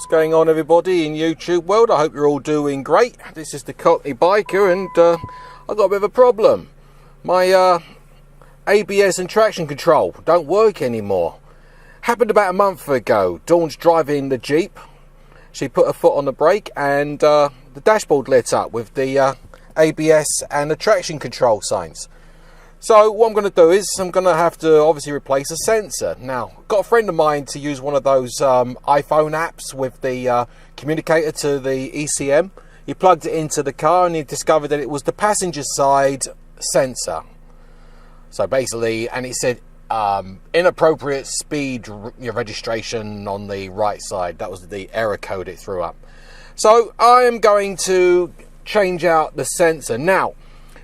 What's going on, everybody in YouTube world? I hope you're all doing great. This is the Cockney biker, and I've got a bit of a problem. My ABS and traction control don't work anymore. Happened about a month ago. Dawn's driving the Jeep. She put her foot on the brake and the dashboard lit up with the ABS and the traction control signs. So what I'm going to do is I'm going to have to obviously replace a sensor. Now, got a friend of mine to use one of those iPhone apps with the communicator to the ECM. He plugged it into the car and he discovered that it was the passenger side sensor. So basically, and it said inappropriate speed registration on the right side. That was the error code it threw up. So I am going to change out the sensor. Now,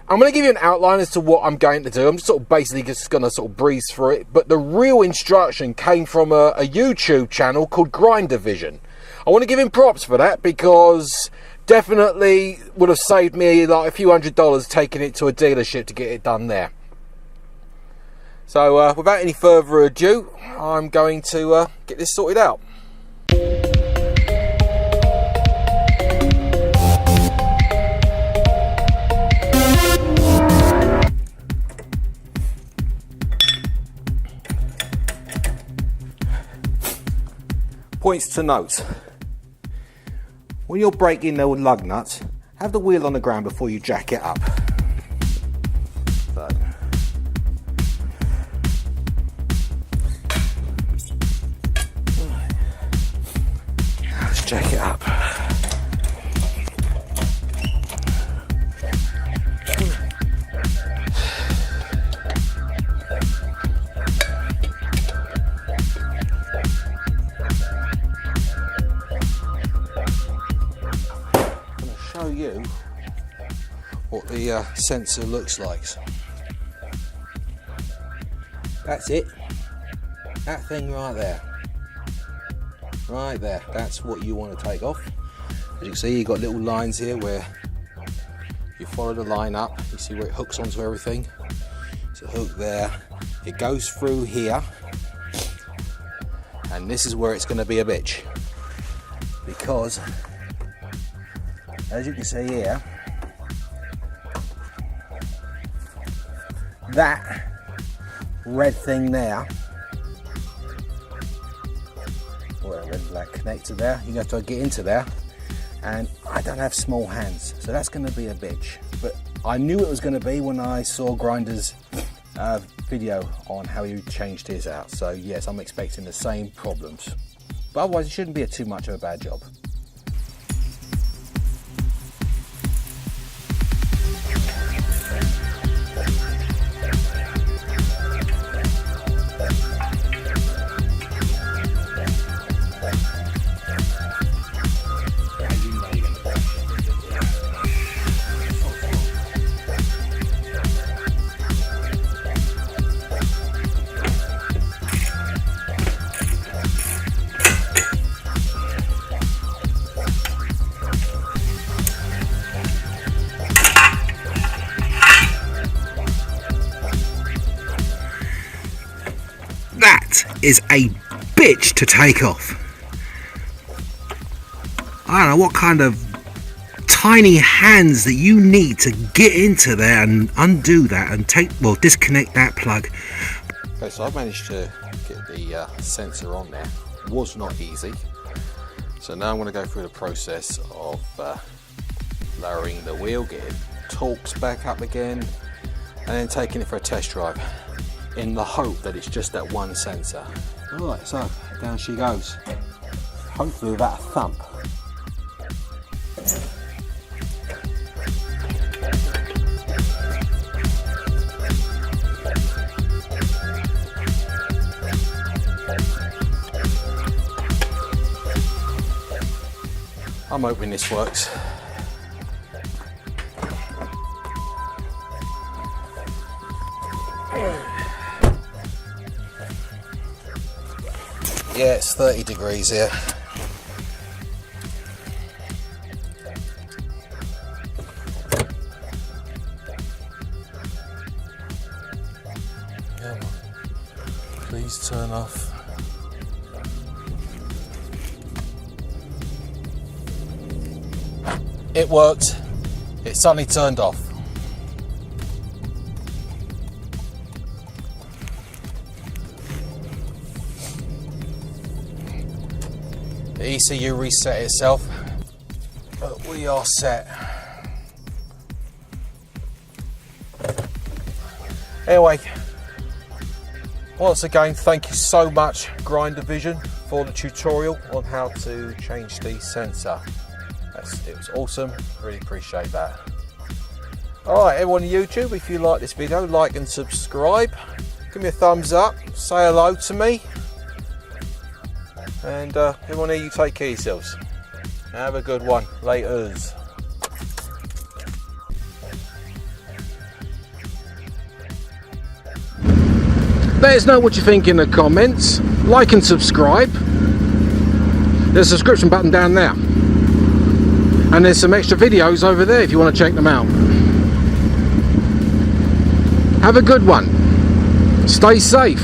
I'm going to give you an outline as to what I'm going to do. I'm sort of basically just going to sort of breeze through it. But the real instruction came from a YouTube channel called Grinder Vision. I want to give him props for that because definitely would have saved me like a few $100 taking it to a dealership to get it done there. So without any further ado, I'm going to get this sorted out. Points to note: when you're braking the lug nuts, have the wheel on the ground before you jack it up. So. Let's jack it up. Show you what the sensor looks like. That's it. That thing right there. Right there. That's what you want to take off. As you can see, you've got little lines here where you follow the line up. You see where it hooks onto everything. It's a hook there. It goes through here. And this is where it's going to be a bitch. Because as you can see here, that red thing there, or a red black connector there, you have to get into there, and I don't have small hands, so that's going to be a bitch. But I knew it was going to be when I saw Grinder's video on how he changed his out. So yes, I'm expecting the same problems, but otherwise it shouldn't be too much of a bad job. That is a bitch to take off. I don't know what kind of tiny hands that you need to get into there and undo that and disconnect that plug. Okay, so I've managed to get the sensor on there. It was not easy. So now I'm going to go through the process of lowering the wheel, getting torques back up again, and then taking it for a test drive, in the hope that it's just that one sensor. Alright, so down she goes. Hopefully without a thump. I'm hoping this works. Yeah, it's 30 degrees here. Please turn off. It worked. It suddenly turned off. The ECU reset itself, but we are set. Anyway, once again, thank you so much, Grinder Vision, for the tutorial on how to change the sensor. It was awesome, really appreciate that. Alright, everyone on YouTube, if you like this video, like and subscribe. Give me a thumbs up, say hello to me. And everyone here, you take care of yourselves. Have a good one. Laters. Let us know what you think in the comments. Like and subscribe. There's a subscription button down there. And there's some extra videos over there if you want to check them out. Have a good one. Stay safe.